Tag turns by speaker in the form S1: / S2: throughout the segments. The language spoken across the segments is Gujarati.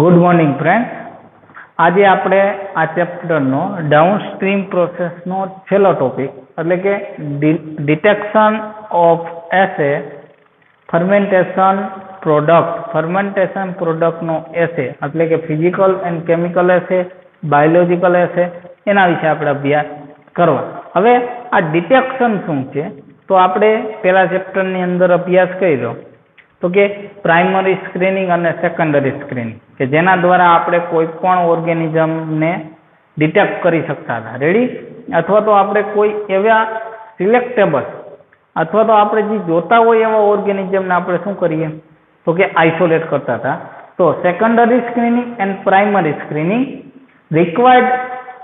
S1: Good morning friend. આજે આપણે આ ચેપ્ટરનો ડાઉનસ્ટ્રીમ પ્રોસેસનો છેલ્લો ટોપિક એટલે કે ડિટેક્શન ઓફ એસે ફર્મેન્ટેશન પ્રોડક્ટનો એસે એટલે કે physical and chemical assay, biological assay, એના વિશે આપણે અભ્યાસ કરવા. હવે આ ડિટેક્શન શું છે તો આપણે પહેલા ચેપ્ટરની અંદર અભ્યાસ કર્યો તો કે પ્રાઇમરી સ્ક્રીનિંગ અને સેકન્ડરી સ્ક્રીનિંગ કે જેના દ્વારા આપણે કોઈ પણ ઓર્ગેનિઝમને ડિટેક્ટ કરી શકતા હતા. રેડી? અથવા તો આપણે કોઈ એવા સિલેક્ટેબલ અથવા તો આપણે જે જોતા હોય એવા ઓર્ગેનિઝમને આપણે શું કરીએ તો કે આઇસોલેટ કરતા હતા. તો secondary screening and primary screening required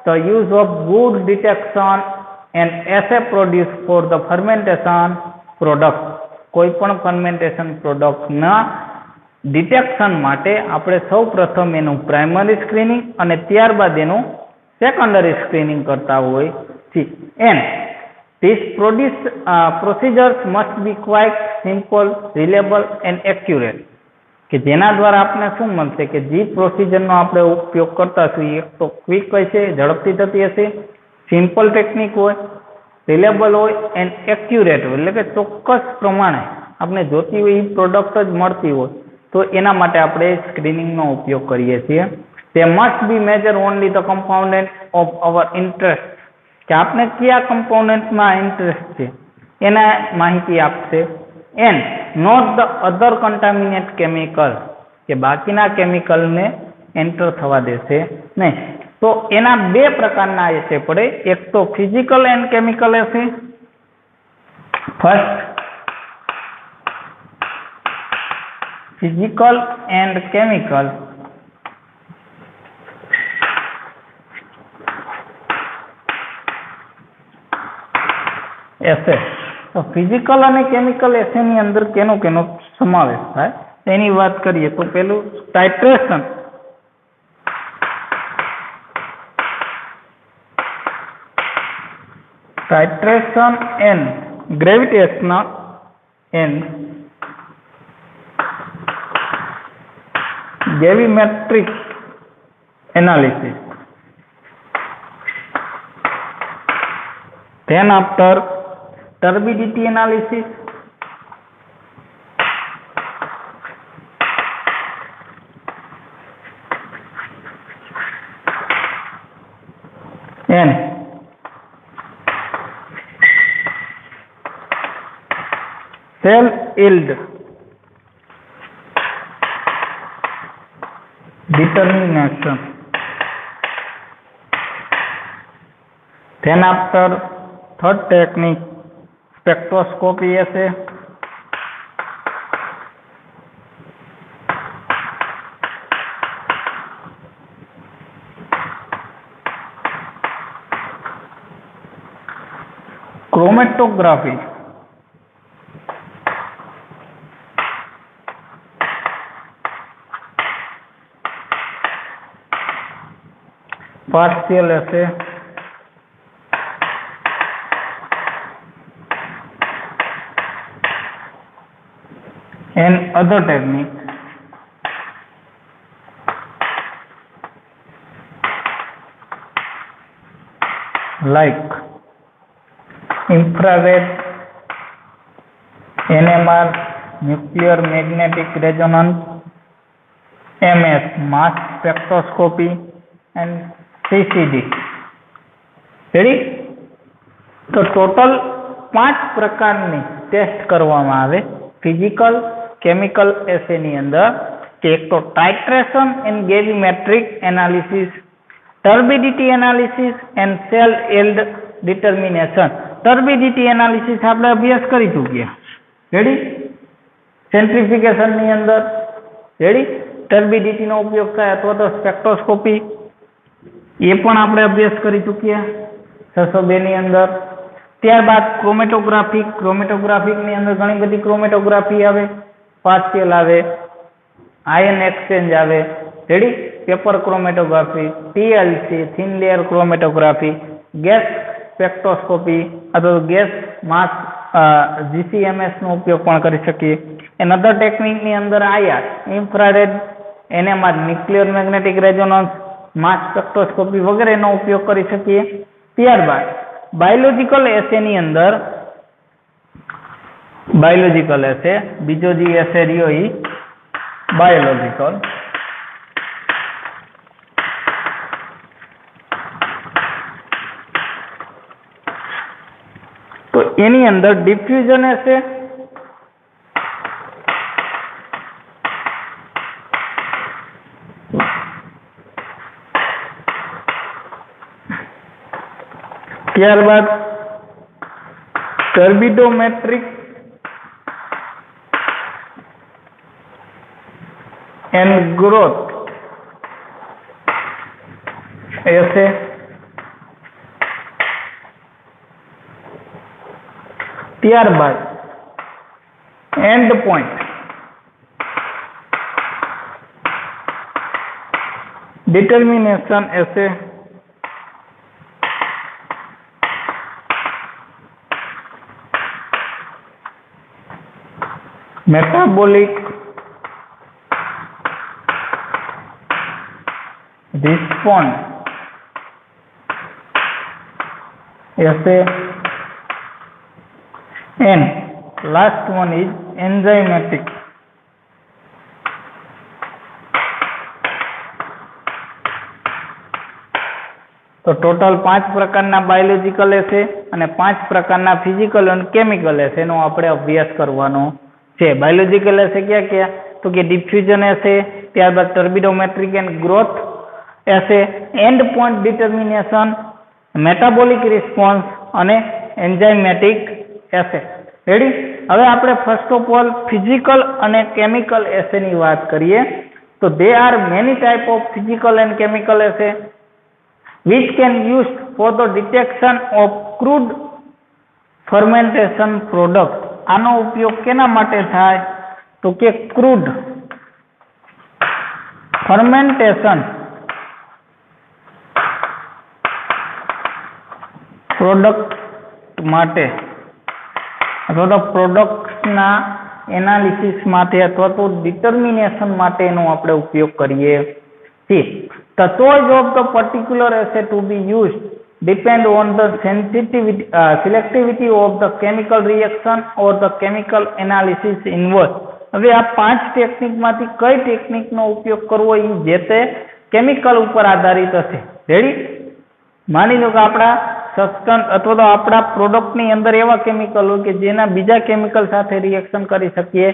S1: the use of good detection and assay produced for the fermentation product. કોઈ પણ ફર્મેન્ટેશન પ્રોડક્ટના ડિટેક્શન માટે આપણે સૌ પ્રથમ એનું પ્રાઇમરી સ્ક્રીનિંગ અને ત્યારબાદ એનું સેકન્ડરી સ્ક્રીનિંગ કરતા હોય છે. And these procedures must be quite simple, reliable and accurate. કે જેના દ્વારા આપણે શું મળશે કે જે પ્રોસિજરનો આપણે ઉપયોગ કરતા છીએ એક તો ક્વિક હશે, ઝડપથી થતી હશે, સિમ્પલ ટેકનિક હોય, રિલેબલ હોય એન્ડ એક્યુરેટ હોય એટલે કે ચોક્કસ પ્રમાણે આપણે જોતી હોય એ પ્રોડક્ટ જ મળતી હોય તો એના માટે આપણે સ્ક્રીનિંગનો ઉપયોગ કરીએ છીએ. તે must be measure only the component of our interest કે આપણે કયા કમ્પાઉન્ડન્ટમાં ઇન્ટરેસ્ટ છે એના માહિતી આપશે. And not the other contaminate chemical કે બાકીના કેમિકલને એન્ટર થવા દેશે નહીં. તો એના બે પ્રકારના એસે પડે, એક તો physical and chemical assay. First physical and chemical assay. તો ફિઝિકલ અને કેમિકલ એસેની અંદર કેનો સમાવેશ થાય એની વાત કરીએ તો પેલું titration. Titration and gravitational and gravimetric analysis. Then after turbidity analysis, and cell yield determination. Then after third technique spectroscopy assay. Chromatography. Partial assay. And other techniques like infrared, NMR, nuclear magnetic resonance, MS, mass spectroscopy and CCD. Ready? તો ટોટલ 5 પ્રકારની ટેસ્ટ કરવામાં આવે ફિઝિકલ કેમિકલ એસેની અંદર કે એક તો titration and gravimetric analysis, turbidity analysis and cell yield determination. Turbidity analysis આપણે અભ્યાસ કરી ચૂક્યા. રેડી? સેન્ટ્રીફિકેશનની અંદર રેડી ટર્બિડિટીનો ઉપયોગ થાય અથવા તો સ્પેક્ટ્રોસ્કોપી એ પણ આપણે અભ્યાસ કરી ચૂક્યા 602 ની અંદર. ત્યારબાદ ક્રોમેટોગ્રાફિકની અંદર ઘણી બધી ક્રોમેટોગ્રાફી આવે, પાર્શિયલ આવે, આયન એક્સચેન્જ આવે. Ready? Paper chromatography, TLC thin layer chromatography, gas spectroscopy અથવા ગેસ માસ GCMS નો ઉપયોગ પણ કરી શકીએ. એન અધર ટેકનિકની અંદર IR infrared NMR nuclear magnetic resonance, mass spectroscopy વગેરેનો ઉપયોગ કરી શકીએ. ત્યારબાદ બાયોલોજિકલ એસેની અંદર બાયોલોજિકલ એસે, બીજો જે એસે રહ્યો એ બાયોલોજિકલ. તો એની અંદર ડિફ્યુઝન એસે, ત્યારબાદ ટર્બિડોમેટ્રિક એન્ડ ગ્રોથ એસે, ત્યારબાદ and point determination assay, metabolic response essay, and last one is enzymatic. તો ટોટલ 5 પ્રકારના બાયોલોજિકલ એસે અને 5 પ્રકારના ફિઝિકલ અને કેમિકલ એસેનો આપણે અભ્યાસ કરવાનો છે. બાયોલોજિકલ એસે ક્યાં ક્યાં? તો કે ડિફ્યુઝન એસે, ત્યારબાદ turbidometric and growth assay, end point determination, metabolic response અને એન્ઝાઇમેટિક એસે. રેડી? હવે આપણે ફર્સ્ટ ઓફ ઓલ ફિઝિકલ અને કેમિકલ એસેની વાત કરીએ. તો they are many type of physical and chemical assay which can used for the detection of crude fermentation product. આનો ઉપયોગ કેના માટે થાય? તો કે ક્રૂડ ફર્મેન્ટેશન પ્રોડક્ટ માટે અથવા તો પ્રોડક્ટ્સના એનાલિસિસ માટે અથવા તો ડિટર્મિનેશન માટે એનો આપણે ઉપયોગ કરીએ છીએ. The choice of the particular assay to be used depend on the selectivity of the chemical reaction or the chemical analysis involved. હવે આ 5 ટેકનિકમાંથી કઈ ટેકનિકનો ઉપયોગ કરવો એ જે તે કેમિકલ ઉપર આધારિત હશે. રેડી? માની લો કે આપણા સબસ્ટન્સ અથવા તો આપણા પ્રોડક્ટની અંદર એવા કેમિકલ હોય કે જેના બીજા કેમિકલ સાથે રિએક્શન કરી શકીએ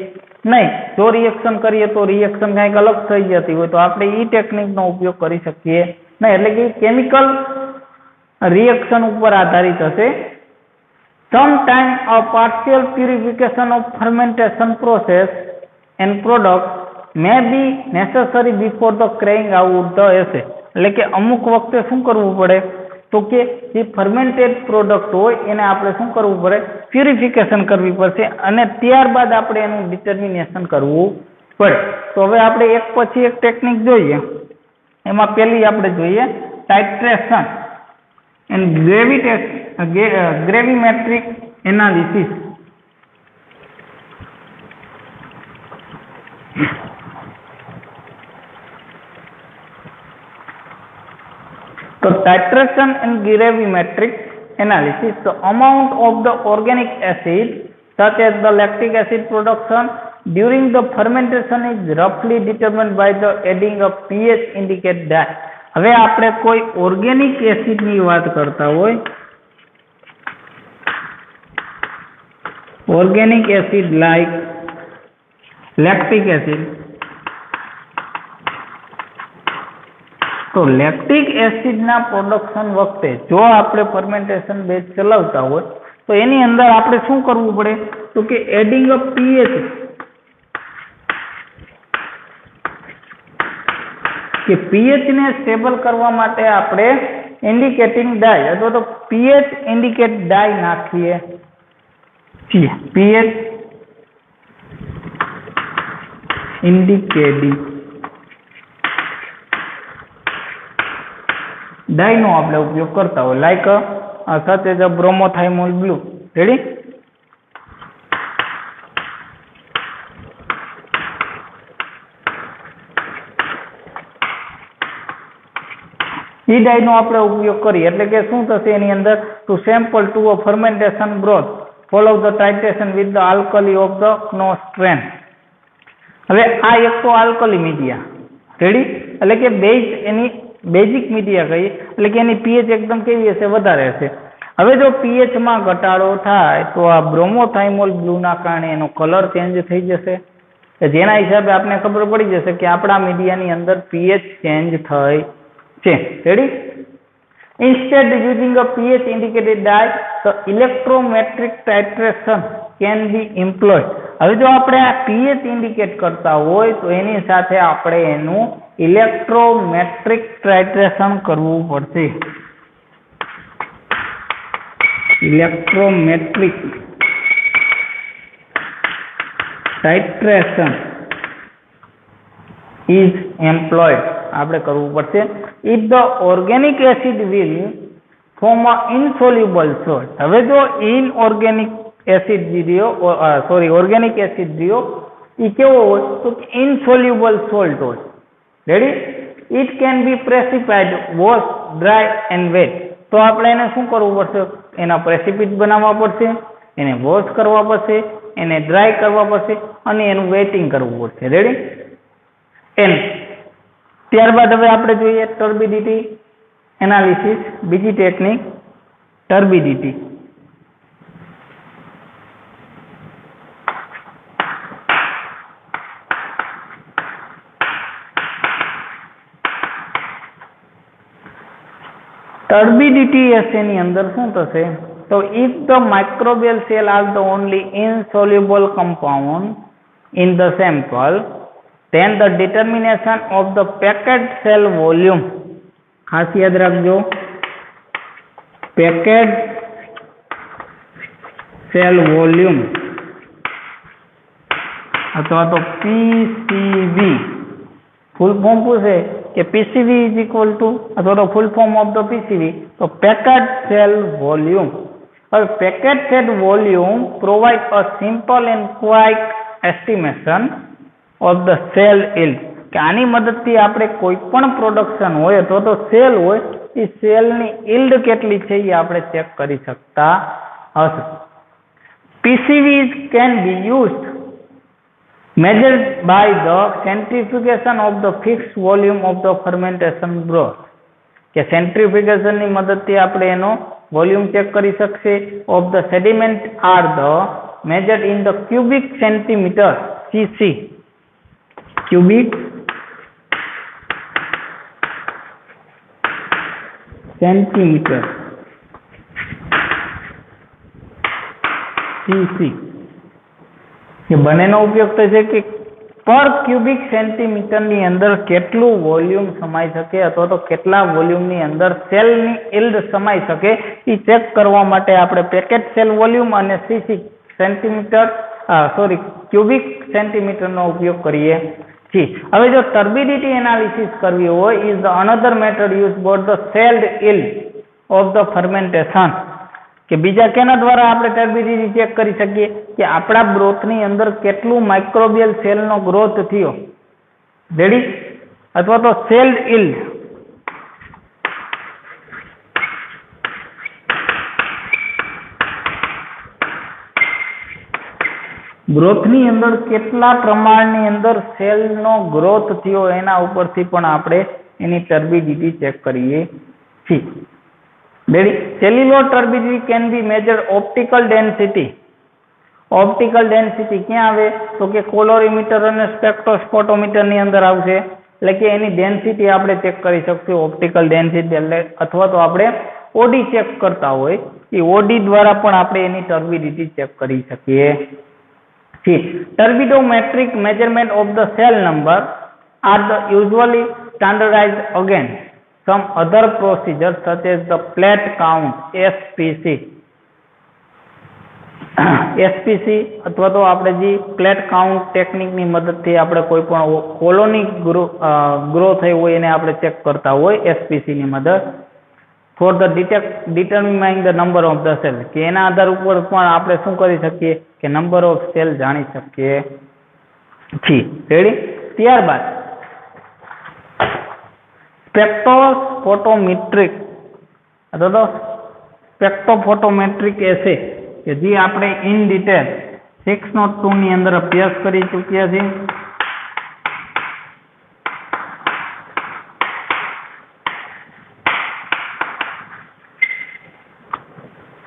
S1: નહીં. જો રિએક્શન કરીએ તો રિએક્શન કંઈક અલગ થઈ જતી હોય તો આપણે એ ટેકનિકનો ઉપયોગ કરી શકીએ નહીં. એટલે કે કેમિકલ રિએક્શન ઉપર આધારિત હશે. Sometime a partial purification of fermentation process and product may be necessary before the carrying out the assay. એટલે કે અમુક વખતે શું કરવું પડે? તો કે જે ફર્મેન્ટેડ પ્રોડક્ટ હોય એને આપણે શું કરવું પડે? પ્યુરિફિકેશન કરવી પડશે અને ત્યારબાદ આપણે એનું ડિટર્મિનેશન કરવું પડે. તો હવે આપણે એક પછી એક ટેકનિક જોઈએ. એમાં પહેલી આપણે જોઈએ titration and gravimetric analysis. So titration and gravimetric analysis, the amount of the organic acid such as the lactic acid production during the fermentation is roughly determined by the adding of pH indicate that. હવે આપણે કોઈ ઓર્ગેનિક એસિડની વાત કરતા હોય, organic acid like lactic acid, તો લેક્ટિક એસિડના પ્રોડક્શન વખતે જો આપણે ફર્મેન્ટેશન બેચ ચલાવતા હોય તો એની અંદર આપણે શું કરવું પડે? તો કે એડિંગ અ પીએચ, કે પીએચ ને સ્ટેબલ કરવા માટે આપણે ઇન્ડિકેટિંગ ડાય અથવા તો પીએચ ઇન્ડિકેટ ડાય નાખીએ છીએ. પીએચ ઇન્ડિકેટિંગ ડાયનો આપણે ઉપયોગ કરતા હોય like such as a bromothymol blue. Ready? એ ડાયનો આપણે ઉપયોગ કરીએ એટલે કે શું થશે એની અંદર to sample to a fermentation growth follow the titration with the alkali of the no strain. હવે આ એક તો આલ્કલી મીડિયા રેડી એટલે કે બેઝ એની બેઝિક મીડિયા કહીએ એટલે કે એની પીએચ એકદમ કેવી હશે વધારે હશે. હવે જો પીએચમાં ઘટાડો થાય તો આ બ્રોમોથાઇમોલ બ્લુના કારણે એનો કલર ચેન્જ થઈ જશે જેના હિસાબે આપણે ખબર પડી જશે કે આપણા મીડિયાની અંદર પીએચ ચેન્જ થઈ છે. Ready instead using a pH indicated dye the electrometric titration can be employed. હવે જો આપણે આ પીએચ ઇન્ડિકેટ કરતા હોય તો એની સાથે આપણે એનું ઇલેક્ટ્રોમેટ્રિક ટાઇટ્રેશન કરવું પડશે. ઇલેક્ટ્રોમેટ્રિક titration is employed આપણે કરવું પડશે. if the organic acid will form a insoluble salt. હવે જો organic acid રહ્યો એ કેવો હોય તો insoluble salt હોય. Ready it can be precipitated, washed, dry and wet. તો આપણે એને શું કરવું પડશે એના પ્રેસિપિટ બનાવવા પડશે, એને વોશ કરવા પડશે, એને ડ્રાય કરવા પડશે અને એનું વેટિંગ કરવું પડશે. રેડી ત્યારબાદ હવે આપણે જોઈએ ટર્બિડિટી એનાલિસિસ. બીજી ટેકનિક ટર્બિડિટી. ટર્બિડિટી એની અંદર શું થશે તો if the microbial cell are the only insoluble compound in the sample, then the determination of the packed cell volume, ખાસ યાદ રાખજો packed cell volume અથવા તો PCV ફૂલ ફોર્મ પૂછે કે PCV is equal to અથવા તો full form of the PCV તો packed cell volume. હવે packed cell volume provide a simple and quick estimation of the cell yield. કે આની મદદથી આપણે કોઈ પણ પ્રોડક્શન હોય અથવા તો સેલ હોય એ સેલની yield કેટલી છે એ આપણે ચેક કરી શકતા હશે. PCV can be used measured by the centrifugation of the fixed volume of the fermentation broth. કે સેન્ટ્રીફ્યુગેશન ની મદદથી આપણે એનો વોલ્યુમ ચેક કરી શકશે. Of the sediment are the measured in the cubic centimetre cc. Cubic centimetre cc. એ બંનેનો ઉપયોગ થશે કે પર ક્યુબિક સેન્ટીમીટરની અંદર કેટલું વોલ્યુમ સમાઈ શકે અથવા તો કેટલા વોલ્યુમની અંદર સેલની yield સમાઈ શકે એ ચેક કરવા માટે આપણે પેકેટ સેલ વોલ્યુમ અને cc ક્યુબિક સેન્ટીમીટરનો ઉપયોગ કરીએ છીએ. હવે જો ટર્બિડિટી એનાલિસિસ કરવી હોય is the another method use for the cell yield of the fermentation. કે બીજા કેના દ્વારા આપણે ટર્બિડિટી ચેક કરી શકીએ કે આપણા બ્રોથની અંદર કેટલું માઇક્રોબિયલ સેલનો ગ્રોથ થયો. રેડી અથવા તો સેલ્ડ yield. ગ્રોથની અંદર કેટલા પ્રમાણની અંદર સેલનો ગ્રોથ થયો એના ઉપરથી પણ આપણે એની ટર્બિડિટી ચેક કરીએ છીએ. Cellular turbidity can be measured optical density. Optical density ક્યાં આવે તો કે કોલોરીમીટર અને સ્પેક્ટ્રોસ્પોટોમીટર ની અંદર આવશે. એટલે કે એની ડેન્સિટી આપણે ચેક કરી શકશું. ઓપ્ટિકલ ડેન્સિટી એટલે અથવા તો આપણે ઓડી ચેક કરતા હોય એ ઓડી દ્વારા પણ આપણે એની ટર્બિડિટી ચેક કરી શકીએ છીએ. Turbidometric measurement of the cell number are the usually standardized against some other procedures such as the plate count SPC. SPC અથવા તો આપણે જે પ્લેટ કાઉન્ટ ટેકનિકની મદદથી આપણે કોઈ પણ કોલોની ગ્રો થઈ હોય એને આપણે ચેક કરતા હોય SPC ની મદદ for the determining the number of the cell. કે એના આધાર ઉપર પણ આપણે શું કરી શકીએ કે નંબર ઓફ સેલ જાણી શકીએ છીએ. રેડી ત્યારબાદ સ્પેક્ટ્રોફોટોમેટ્રિક અથવા તો સ્પેક્ટ્રોફોટોમેટ્રિક એસે કે જે આપણે ઇન ડિટેલ 602 ની અંદર અભ્યાસ કરી ચૂક્યા છીએ.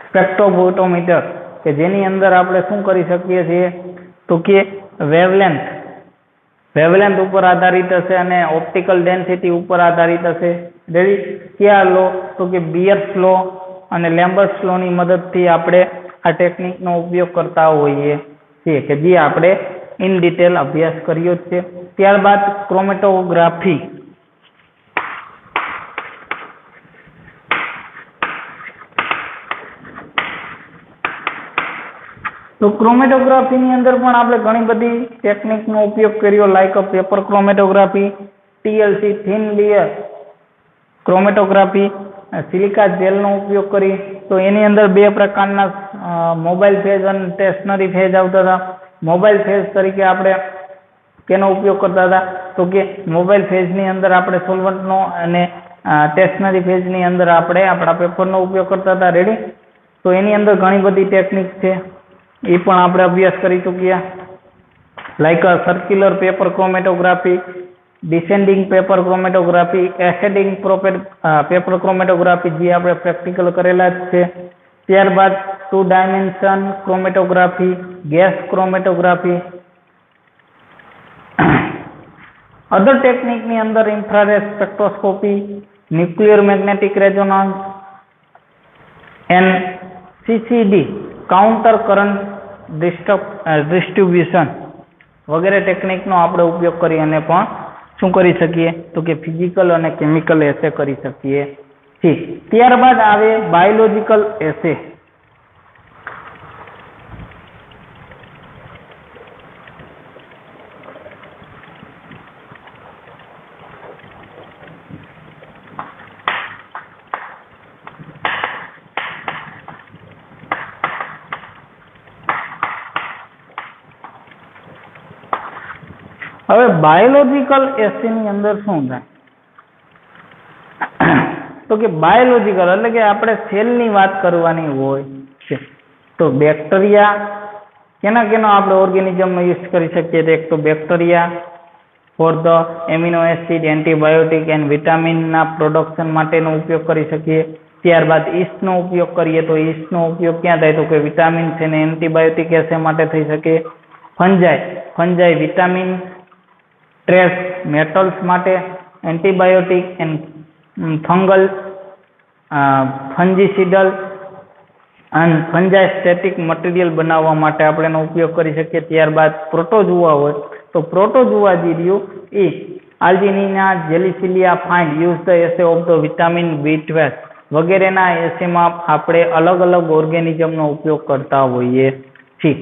S1: સ્પેક્ટ્રોફોટોમીટર કે જેની અંદર આપણે શું કરી શકીએ છીએ તો કે વેવલેન્થ ઉપર આધારિત હશે અને ઓપ્ટિકલ ડેન્સિટી ઉપર આધારિત હશે. રેડી? કયા લો તો કે બિયર્સ લો અને લેમ્બર્ટ્સ લો ની મદદથી આપણે આ ટેકનિકનો ઉપયોગ કરતા હોઈએ છીએ કે જે આપણે ઇન ડિટેલ અભ્યાસ કર્યો જ છે. ત્યારબાદ ક્રોમેટોગ્રાફી. તો ક્રોમેટોગ્રાફીની અંદર પણ આપણે ઘણી બધી ટેકનિકનો ઉપયોગ કર્યો, like paper chromatography, TLC thin layer chromatography, silica જેલનો ઉપયોગ કરી. તો એની અંદર બે પ્રકારના મોબાઈલ ફેઝ અને સ્ટેશનરી ફેઝ આવતા હતા. મોબાઈલ ફેઝ તરીકે આપણે કેનો ઉપયોગ કરતા હતા તો કે મોબાઈલ ફેઝની અંદર આપણે સોલ્વન્ટનો અને સ્ટેશનરી ફેઝની અંદર આપણે આપણા પેપરનો ઉપયોગ કરતા હતા. રેડી? તો એની અંદર ઘણી બધી ટેકનિક છે, એ પણ આપણે અભ્યાસ કરી ચૂક્યા, like circular paper chromatography, descending paper chromatography, ascending paper chromatography જે આપણે પ્રેક્ટિકલ કરેલા જ છે. ત્યારબાદ 2 ડાયમેન્શન ક્રોમેટોગ્રાફી, ગેસ ક્રોમેટોગ્રાફી. અધર ટેકનિકની અંદર infrared spectroscopy, nuclear magnetic resonance and CCD counter current distribution વગેરે ટેકનિકનો આપણે ઉપયોગ કરી અને પણ શું કરી શકીએ તો કે ફિઝિકલ અને કેમિકલ એસે કરી શકીએ છીએ. ત્યારબાદ આવે બાયોલોજિકલ એસે. હવે બાયોલોજિકલ એસેની અંદર શું થાય તો કે બાયોલોજિકલ એટલે કે આપણે સેલની વાત કરવાની હોય છે. તો બેક્ટેરિયા કેનો આપણે ઓર્ગેનિઝમનો યુઝ કરી શકીએ તો એક તો bacteria for the amino acid, antibiotic and વિટામિનના પ્રોડક્શન માટેનો ઉપયોગ કરી શકીએ. ત્યારબાદ ઈસ્ટનો ઉપયોગ કરીએ તો ઈસ્ટનો ઉપયોગ ક્યાં થાય તો કે વિટામિન છે ને એન્ટીબાયોટિક એસે માટે થઈ શકે. ફંજાઈ વિટામિન, ટ્રેસ મેટલ્સ માટે, એન્ટીબાયોટિક એન્ડ ફંગલ, ફંજીસિડલ અને ફંજાસ્ટેટિક મટીરિયલ બનાવવા માટે આપણે એનો ઉપયોગ કરી શકીએ. ત્યારબાદ પ્રોટોઝુઆ હોય તો પ્રોટોઝુઆ જે રહ્યું એ આલ્જિનિના જેલિસિલિયા find use the assay of the vitamin B12 વગેરેના એસેમાં આપણે અલગ અલગ ઓર્ગેનિઝમનો ઉપયોગ કરતા હોઈએ છીએ.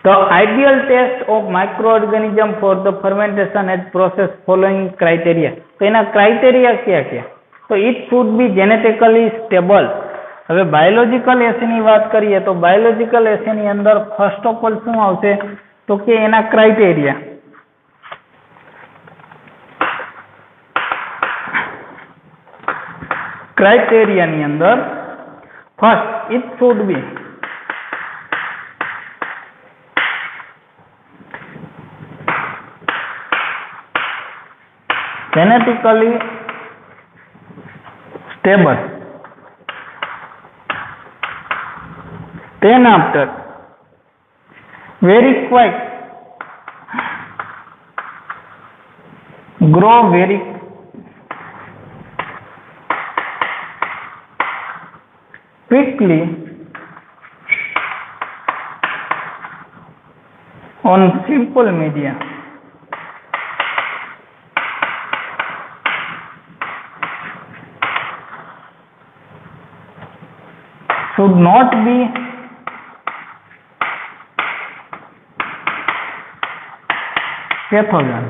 S1: The ideal test of microorganism for the fermentation is process following criteria. તો એના ક્રાઇટેરિયા ક્યાં? તો it should be genetically stable. હવે બાયોલોજિકલ એસેની વાત કરીએ તો બાયોલોજિકલ એસેની અંદર ફર્સ્ટ ઓફ ઓલ શું આવશે તો કે એના ક્રાઇટેરિયા. ક્રાઇટેરિયાની અંદર first it should be genetically stable. Then after very quick, grow very quickly on simple media. Should not be pathogen.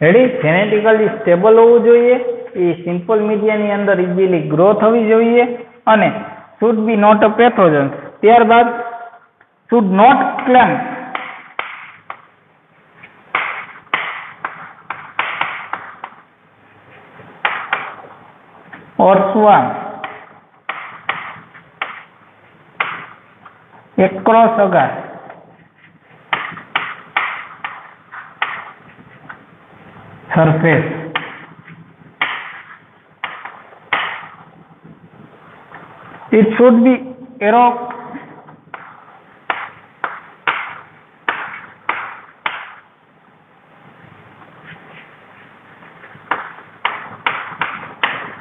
S1: Ready? Genetically stable હોવું જોઈએ, એ સિમ્પલ મીડિયાની અંદર ઇઝીલી ગ્રો થવી જોઈએ અને should be not a pathogen. ત્યારબાદ should not claim earthworm across agar surface. It should be arrow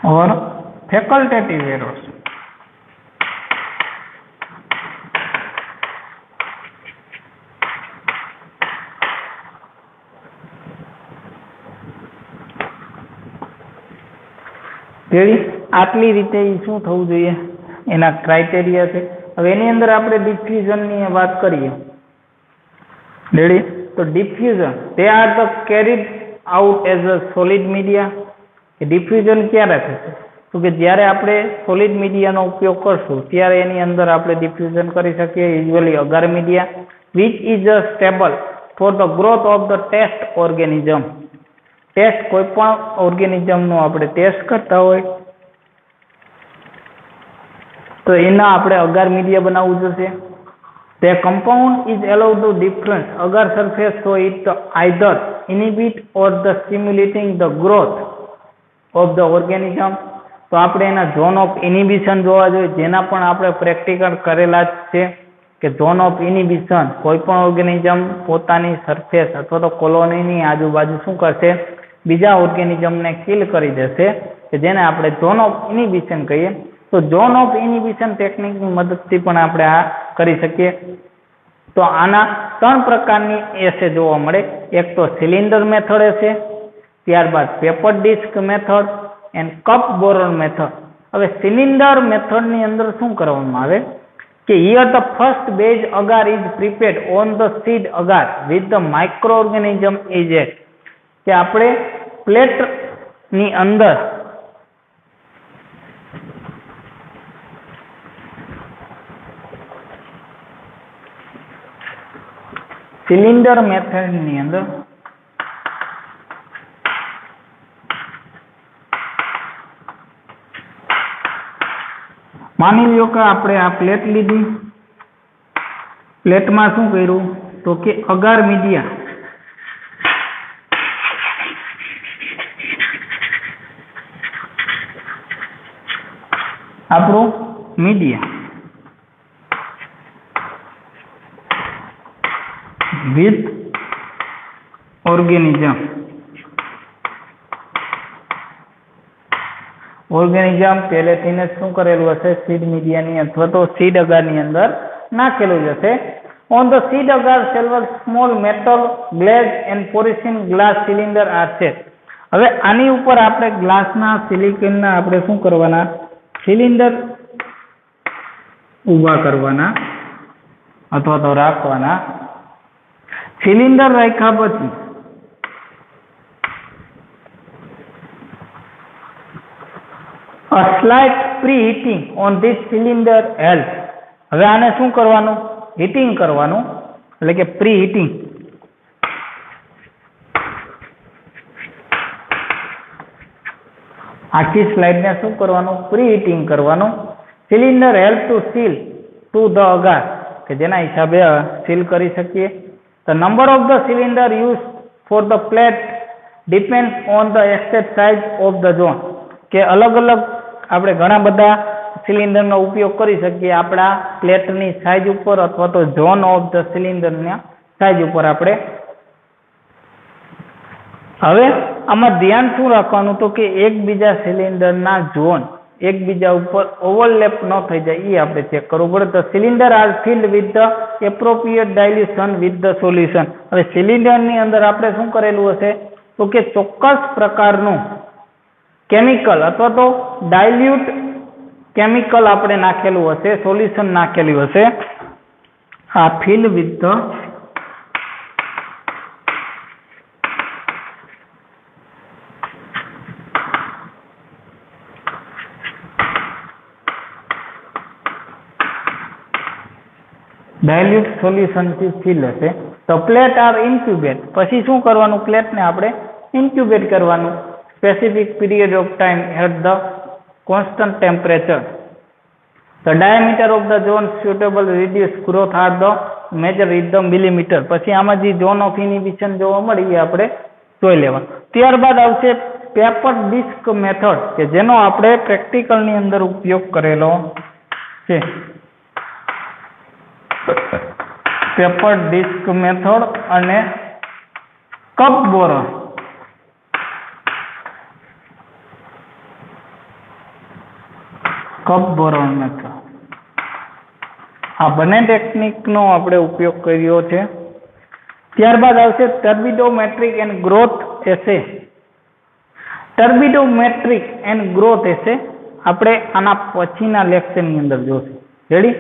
S1: or facultative arrows. આટલી રીતે શું થવું જોઈએ એના ક્રાઇટેરિયા છે. હવે એની અંદર આપણે ડિફ્યુઝનની વાત કરીએ. રેડી? તો diffusion they are the carried out as a solid media. Diffusion ક્યારે થશે? તો કે જ્યારે આપણે સોલિડ મીડિયાનો ઉપયોગ કરશું ત્યારે એની અંદર આપણે ડિફ્યુઝન કરી શકીએ યુઝ્યુઅલી અગર media which is a stable for the growth of the test organism. Test કોઈ પણ ઓર્ગેનિઝમનો આપણે ટેસ્ટ કરતા હોય તો એના આપણે અગર મીડિયા બનાવવું જોશે. The compound is allowed to difference agar surface so it either inhibit or the stimulating the growth of the organism. તો આપણે એના ઝોન ઓફ ઇનિબિશન જોવા જોઈએ જેના પણ આપણે પ્રેક્ટિકલ કરેલા જ છે કે ઝોન ઓફ ઇનિબિશન કોઈ પણ ઓર્ગેનિઝમ પોતાની સરફેસ અથવા તો કોલોનીની આજુબાજુ શું કરશે બીજા ઓર્ગેનિઝમને કિલ કરી દેશે કે જેને આપણે ઝોન ઓફ ઇનિબિશન કહીએ. તો ઝોન ઓફ ઇનિબિશન ટેકનિકની મદદથી પણ આપણે આ કરી શકીએ. તો આના 3 પ્રકારની એસે જોવા મળે. એક તો સિલિન્ડર મેથડ હશે, ત્યારબાદ paper disc method and cup borer method. હવે સિલિન્ડર મેથડની અંદર શું કરવામાં આવે કે here the first base agar is prepared on the seed agar with the micro organism is at. કે આપણે પ્લેટની અંદર સિલિન્ડર મેથડની અંદર માની લ્યો કે આપણે આ પ્લેટ લીધી, પ્લેટમાં શું કર્યું તો કે અગાર મીડિયા આપણું મીડિયા with organism પહેલેથી ને શું કરેલું હશે સીડ મીડિયાની અથવા તો સીડ અગારની અંદર નાખેલું હશે. On the seed agar silver small metal glass and porcelain glass cylinder are set. હવે આની ઉપર આપણે ગ્લાસના સિલિકોનના આપણે શું કરવાના સિલિન્ડર ઊભા કરવાના અથવા તો રાખવાના. સિલિન્ડર રાખ્યા પછી a slight preheating on this cylinder helps. હવે આને શું કરવાનું હીટિંગ કરવાનું એટલે કે પ્રીહીટિંગ. આખી સ્લાઇડને શું કરવાનું પ્રીહીટિંગ કરવાનું. Cylinder help to seal to the agar કે જેના હિસાબે સીલ કરી શકીએ. The number of the cylinder used for the plate depends on the exact size of the zone. કે અલગ અલગ આપણે ઘણા બધા સિલિન્ડરનો ઉપયોગ કરી શકીએ આપણા પ્લેટની સાઇઝ ઉપર અથવા તો ઝોન ઓફ ધ સિલિન્ડરના સાઇઝ ઉપર આપણે. હવે આમાં ધ્યાન શું રાખવાનું તો કે એકબીજા સિલિન્ડરના ઝોન એકબીજા ઉપર ઓવરલેપ ન થઈ જાય એ આપણે ચેક કરવું પડે. તો cylinder are filled with the appropriate dilution with the solution. હવે સિલિન્ડરની અંદર આપણે શું કરેલું હશે તો કે ચોક્કસ પ્રકારનું કેમિકલ અથવા તો ડાયલ્યુટ કેમિકલ આપણે નાખેલું હશે, સોલ્યુશન નાખેલું હશે. આ ફિલ્ડ વિથ ધ ડાયલ્યુટ સોલ્યુશનથી ફિલ હશે. તો પ્લેટ આર ઇન્ક્યુબેટ. પછી શું કરવાનું પ્લેટને આપણે ઇન્ક્યુબેટ કરવાનું specific period of time at the constant temperature. The diameter of the zone suitable reduce growth are the measure with the millimeter. પછી આમાં જે zone of inhibition જોવા મળી એ આપણે જોઈ લેવા. ત્યારબાદ આવશે પેપર ડિસ્ક મેથડ કે જેનો આપણે પ્રેક્ટિકલ ની અંદર ઉપયોગ કરેલો છે. પેપર ડિસ્ક મેથડ અને cup borer. Cup borer method આ બંને ટેકનિકનો આપણે ઉપયોગ કર્યો છે. ત્યારબાદ આવશે turbidometric and growth assay. Turbidometric and growth assay આપણે આના પછીના લેક્ચરની અંદર જોશું. રેડી?